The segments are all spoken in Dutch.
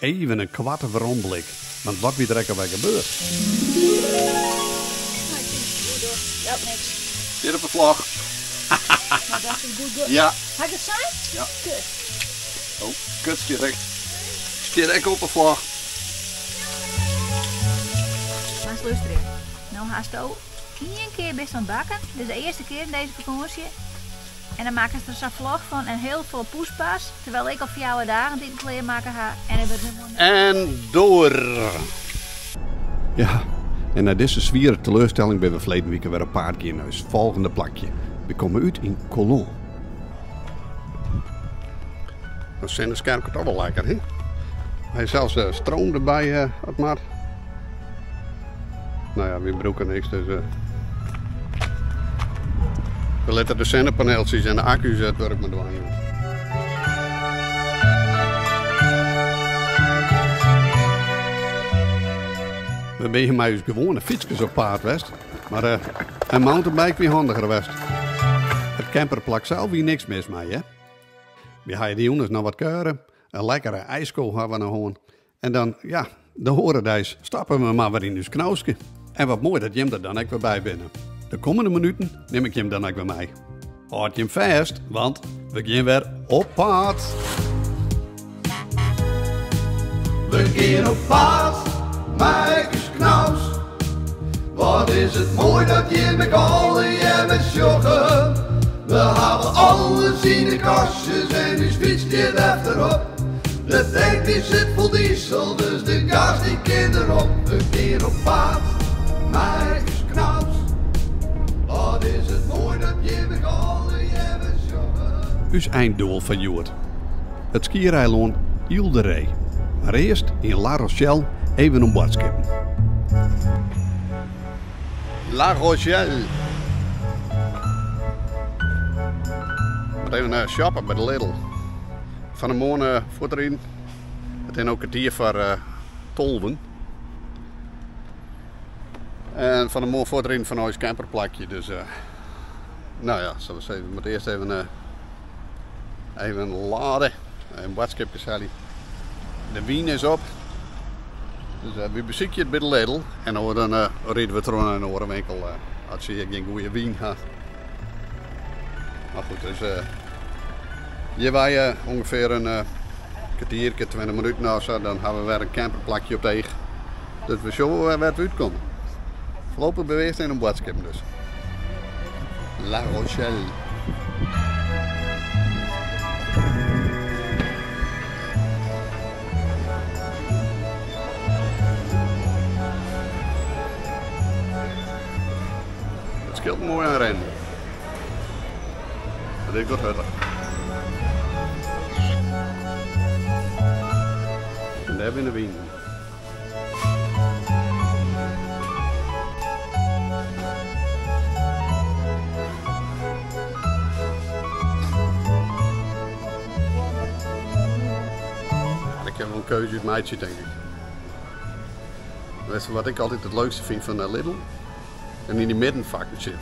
even een kwarte veromblik. Want wat wie er ook alweer gebeurt. Ja, niks. Zit op een vlag. Maar dat is goed. Ja. Ga ik het zijn? Ja. Kut. Oh, kut stier ik op een vlag. Maar luister even. Nou haast je 1 keer best aan het bakken. Dit is de eerste keer in deze vakantie. En dan maken ze er zo'n vlog van en heel veel poespas. Terwijl ik al 4 dagen dit kleer maken ga. En hebben we En door. Ja, en na deze zwieren teleurstelling ben we verleden week weer een paar keer naar het volgende plakje. We komen uit in Colon. Dat zijn de scherpen toch wel lekker, hè? Hij heeft zelfs stroom erbij, wat maar. Nou ja, we gebruiken niks, dus... we laten de zonnepaneeltjes en de accu's het werk maar doen. We ben mij dus gewoon een fietsjes op paard west, maar een mountainbike weer handiger west. Het camperplak zelf wie niks mis mee, hè? We gaan die jongens nog wat keuren, een lekkere ijskool hebben we nog gewoon. En dan, ja, de horendijs stappen we maar weer in ons knausje. En wat mooi dat je hem er dan ook weer bij binnen. De komende minuten neem ik je hem dan ook weer mee. Houd je hem vast, want we gaan weer op pad. We gaan op pad, Marcus Knaus. Wat is het mooi dat je met alle jaren joggen. We hebben alles in de kastjes en nu fiets je achterop. De tank die zit vol diesel, dus de gas die kind erop. We gaan op pad, Marcus Knaus. Wat is het mooi dat je met alle jaren joggen. Us einddoel van Joert. Het skiereiland Ile de Ré. Maar eerst in La Rochelle even een bordskippen. La Rochelle. We even shoppen bij de Lidl. Van de morgen voortrin. Het is ook een dier voor tolven. En van de morgen voortrin van ons camperplakje. Dus nou ja, zullen we zeggen, we moeten eerst even laden. Een bordskipje Sally. De wien is op. Dus we bezoeken het bij de Lidl. En dan reden we terug naar een andere winkel als je geen goede wien hebt. Maar goed, dus hier wij ongeveer een kwartiertje, 20 minuten of zo, dan hebben we weer een camperplakje op tegen. Dus we zullen waar het uitkomen. Voorlopig beweegt in een bordskip dus. La Rochelle. Het scheelt mooi aan rennen. Dat is goed hutten. En daar hebben we de wien. Ik heb wel een keuze uit meidje, denk ik. Weet je wat ik altijd het leukste vind van Lidl? En in die middenvakken zit.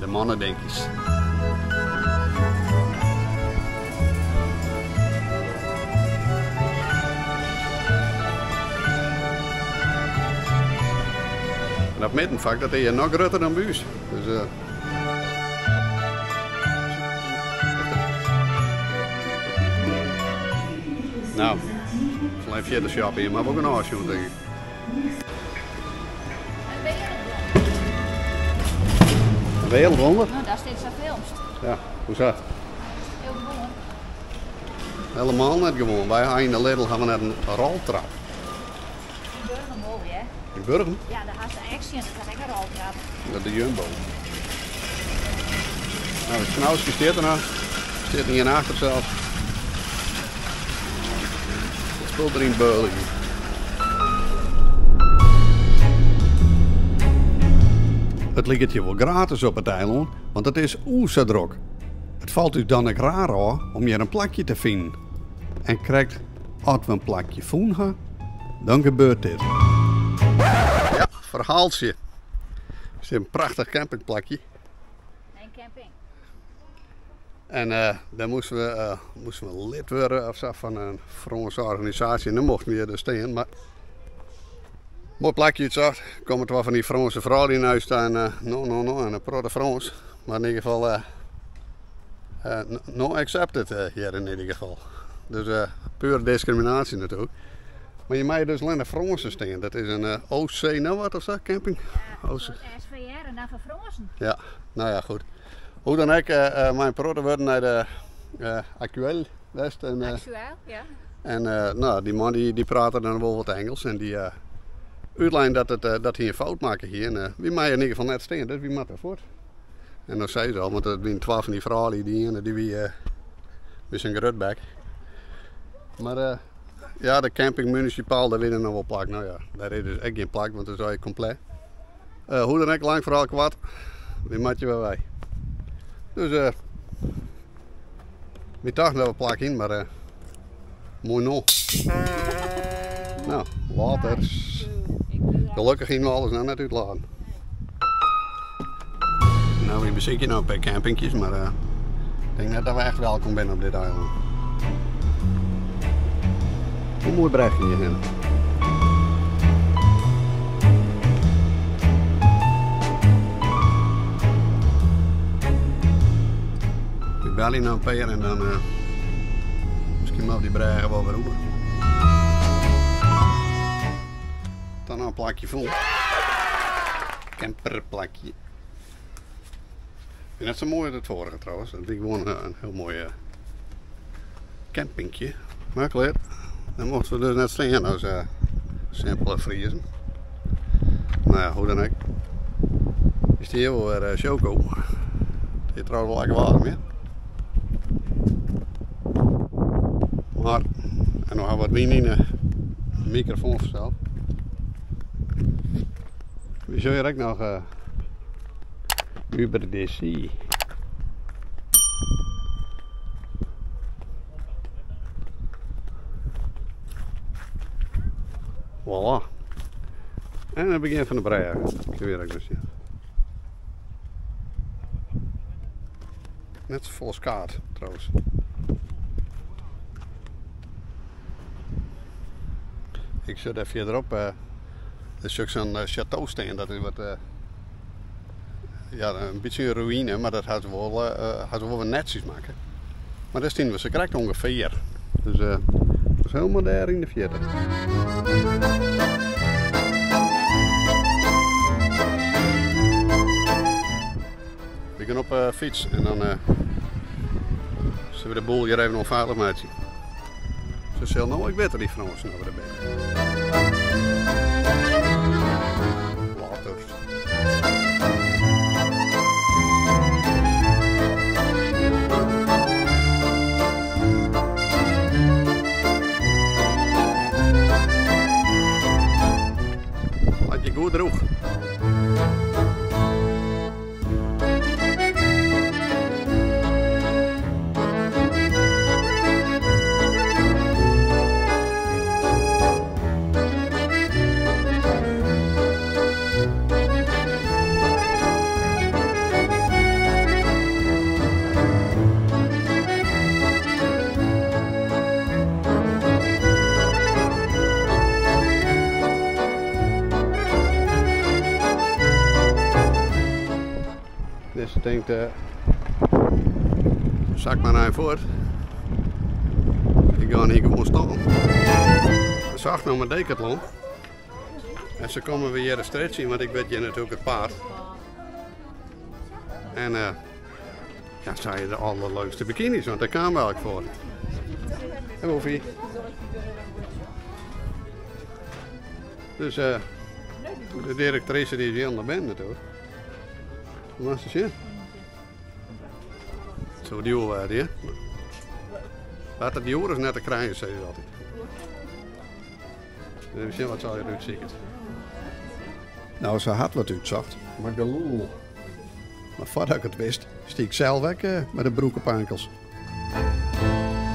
De mannen, denk ik. En dat middenvak, dat is nog groter dan bij ons. Dus, nou, alleen via de shop hier, maar ook een afshoot, denk ik. Een wereldwonder? Nou, daar staat zo filmst. Ja, hoe zat? Heel gewoon. Helemaal net gewoon. Wij gaan in de Lidl hebben net een roltrap. In Burgen mooi, hè? In Burgen? Ja, daar had ze actie en dan krijg ik een roltrap. Dat is de Jumbo. Nou, het knausje staat er nog. Zit niet in achter zelf. Het speelt er in Burling. Het ligt hier wel gratis op het eiland, want het is oezadrok. Het valt u dan ook raar aan om hier een plakje te vinden. En krijgt, als we een plakje voelen, dan gebeurt dit. Ja, verhaaltje. Het is een prachtig campingplakje. Nee, camping. En daar moesten we lid worden of zo van een Franse organisatie. En dan mochten we er staan. Maar mooi plakje het zag. Komen het wel van die Franse vrouwen die in huis staan. No, en een protte Frans. Maar in ieder geval, no accepted hier in ieder geval. Dus pure discriminatie natuurlijk. Maar je mag dus alleen naar Fransen staan. Dat is een OC, nou wat of zo, camping? Ja, OC. SVR en dan van Fransen. Ja, nou ja, goed. Hoe dan ook, mijn protten worden naar de Actuel West. Actueel, ja. En nou, die man die praatte dan wel wat Engels. En die uitlijnen dat hij een fout maken hier. En wie mag in ieder geval net staan, dus wie mag ervoor. En dan zei ze al, want er zijn 12 van die vrouwen die wie zijn gerutbek. Maar ja, de camping municipaal, daar winnen nog wel plak. Nou ja, daar is dus echt geen plak, want dat is eigenlijk compleet. Hoe dan ook, lang vooral kwart, die mat je wel wij. Dus we dachten dat we plak in, maar mooi nog. Nou, later. Gelukkig ging we alles nou net uitladen. Nou, we bezoeken nou een paar campingjes, maar ik denk net dat we echt welkom zijn op dit eiland. Een mooi berichtje hierheen. Ik bel hier nou een paar en dan misschien mag die bregen wel weer roepen. Dan nou een plakje vol. Camperplakje. Net zo mooi als het vorige trouwens. Dat is gewoon een heel mooi campingje. Maar klaar. Dan mochten we dus net staan als simpele vriezen. Nou ja, hoe dan ook. Is die hier weer choco. Die is trouwens wel lekker warm, hè? Maar, en nog wat wien in de microfoon versteld. We zullen hier ook nog over de zee. Voilà. En dan begin van de brei. Ik weer ook dus hier. Net vol skaat trouwens. Ik zit even verderop. Er is ook zo'n château staan. Dat is wat. Ja, een beetje een ruïne, maar dat had ze wel wat netjes maken. Maar daar staan we ze correct ongeveer. Dus dat is helemaal daar in de vierde. We gaan op fiets en dan zullen we de boel hier even nog veilig maken. Ze zullen nou ook beter die Fransen over de berg. Laat je goed droog. Dus ik denk, zak maar naar voort. Ik ga hier gewoon staan. Ik zag nog mijn Decathlon. En ze komen weer hier een stretch in, want ik weet je natuurlijk het paard. En ja, zijn je de allerleukste bikinis, want daar kwamen we eigenlijk voor. En Woefie. Dus de directrice die is hier aan de band natuurlijk. Hoe was het hier? Zo die oren hier. Laat het die oren net te krijgen, zei je altijd. Even zien wat zal je eruit zien. Nou, ze had wat uitzag, maar de lol. Maar voordat ik het wist, stiek ik zelf weg met de broek op ankels.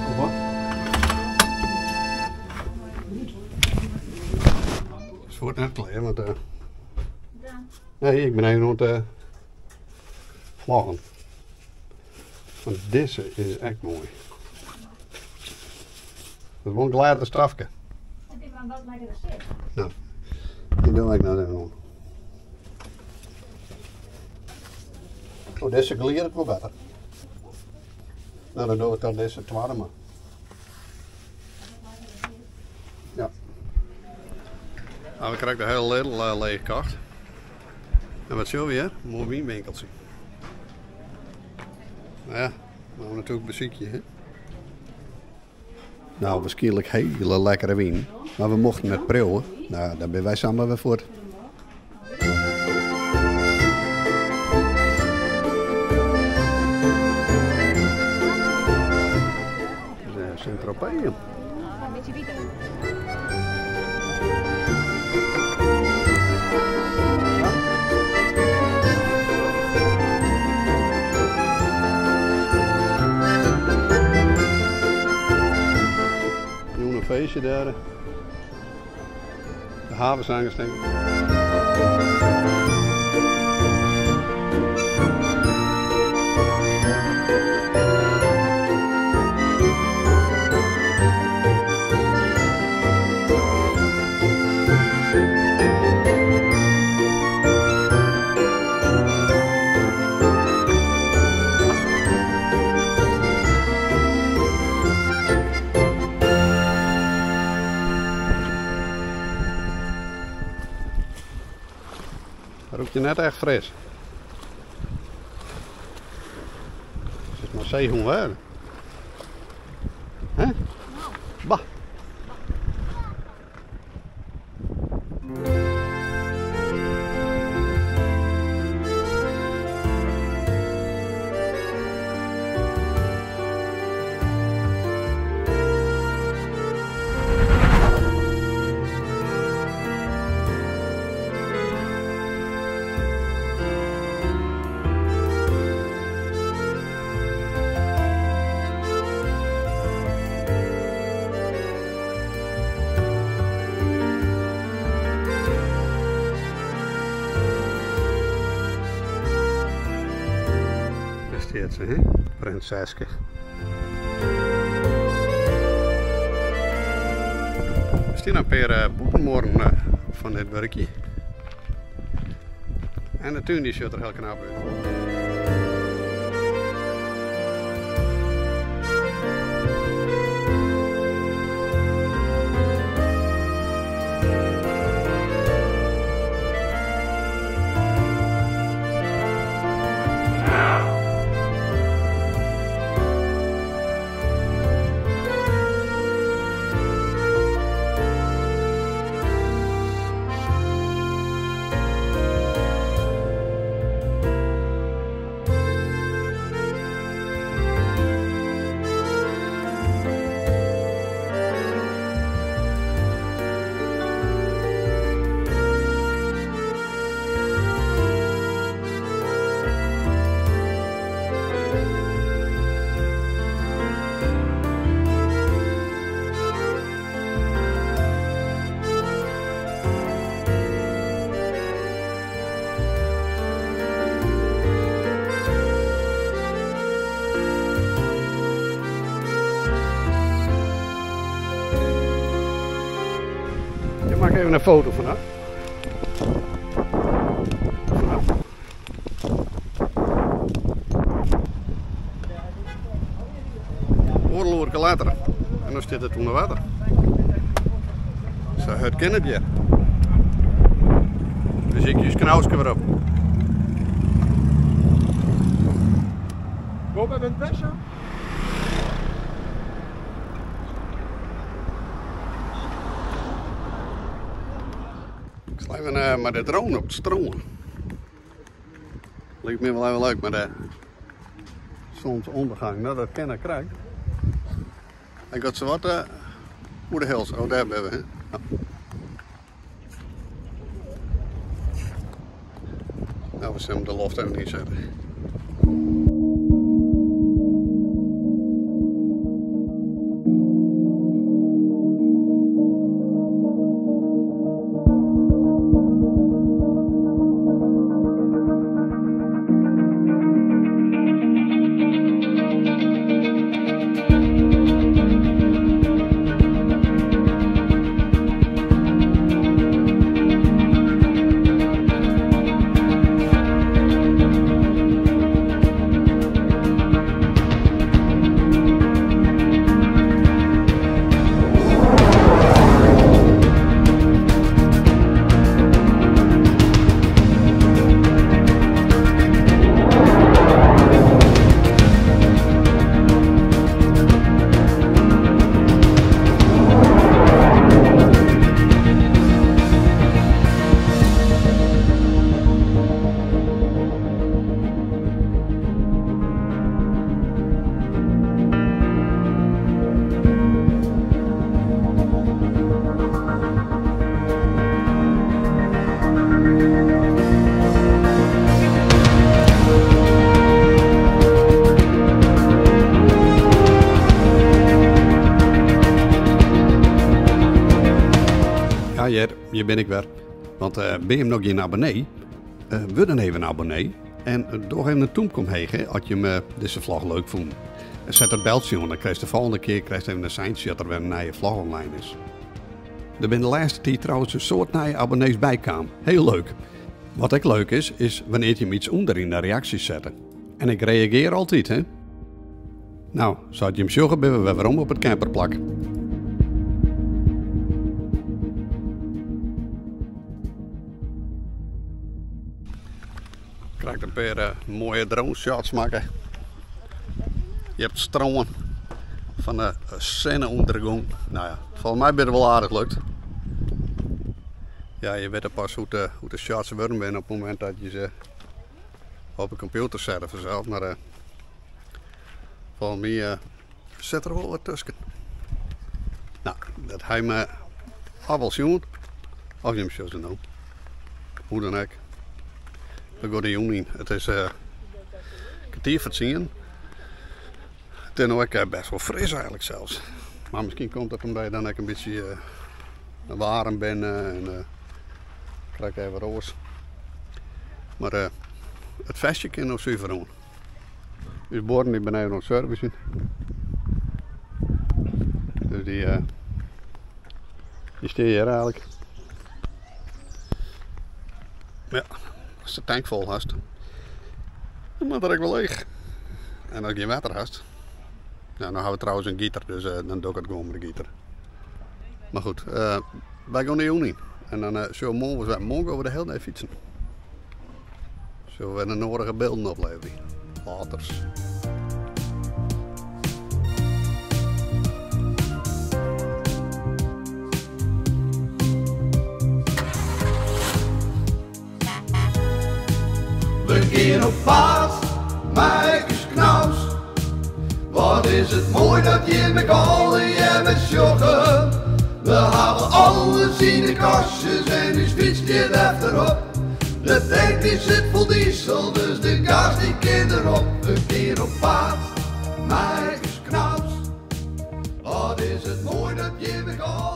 Of wat? Dat is voor het net klaar, want nee, ik ben even aan het vlaggen. Want deze is echt mooi. Dat is wel een gladde strafje. Het is maar wat lekker zit. Nou, die doe ik nou even om. Oh, deze geleerd het wel beter. Nou, dan doe ik dan deze tweede maar. Ja. Nou, we krijgen de hele Lidl leeg gekocht. En wat zullen we hier? Een mooi wienwinkeltje. Nou ja, we hebben natuurlijk een beziekje, hè. Nou, waarschijnlijk hele lekkere wien. Maar we mochten het proeven. Nou, daar ben wij samen weer voor. Saint-Tropez. Een beetje bieten. Een feestje daar. De havens aangesteken. Roept je net echt fris. Het is maar 7 waarden. Hè? Bah. Is hè? Prinseske. Er staan een paar boekenmoren van dit werkje. En de tuin die ziet er heel knap uit. Ik maak even een foto vanaf. Oorlogen later. En dan zit het onder water. Zo herken het je. Dus ik je knauwsje weer op. Kom met een besje. Ik sla even met de drone op het stroom. Lijkt me wel even leuk, maar de zonsondergang, nou dat ken ik krijg. Ik had zo wat hoe de hels, oh daar hebben we. Hè? Ja. Nou, we zullen de loft even niet zetten. Peer, hier ben ik weer. Want ben je hem nog geen abonnee? Word dan even een abonnee. En door even een toenkom heen, als je me deze vlog leuk vond. Zet het beltje aan, dan krijg je de volgende keer even een seintje dat er weer een nieuwe vlog online is. Er zijn de laatste tijd trouwens een soort nieuwe abonnees bijkwamen. Heel leuk. Wat ook leuk is wanneer je me iets onder in de reacties zetten. En ik reageer altijd, hè. Nou, zou je hem zeggen, ben we weer om op het camperplak. Ik krijg een paar mooie drone shots maken. Je hebt stromen van de scèneondergang. Nou ja, volgens mij ben het wel aardig lukt. Ja, je weet pas hoe de shots worden op het moment dat je ze op een computer zet vanzelf. Maar volgens mij zit er wel wat tussen. Nou, dat hij me af wil zien. Of je hem zo nou. Hoe dan ook. We gaan de juni. Het is kwartier voor 10. Het is nog best wel fris eigenlijk zelfs. Maar misschien komt dat omdat je dan ook een beetje warm bent en krijg je even roos. Maar het vestje kan nog zuiver doen. Dus borden die beneden nog servicen. Dus die steer hier eigenlijk. Ja, als de tank vol hast, dan moet er ook wel leeg. En als je water hast, ja, dan hebben we trouwens een gieter, dus dan doe ik het gewoon met de gieter. Maar goed, wij gaan de juni. En dan zullen we morgen over de hele dag fietsen. Zullen we de nodige beelden opleveren. Laters. We gaan op paard, Mijkes Knaus. Wat is het mooi dat je met allen je met joggen. We hebben alles in de kastjes en dus fietst je achterop. De tank die zit vol diesel, dus de gas die kan erop. We gaan op paard, Mijkes Knaus. Wat is het mooi dat je met allen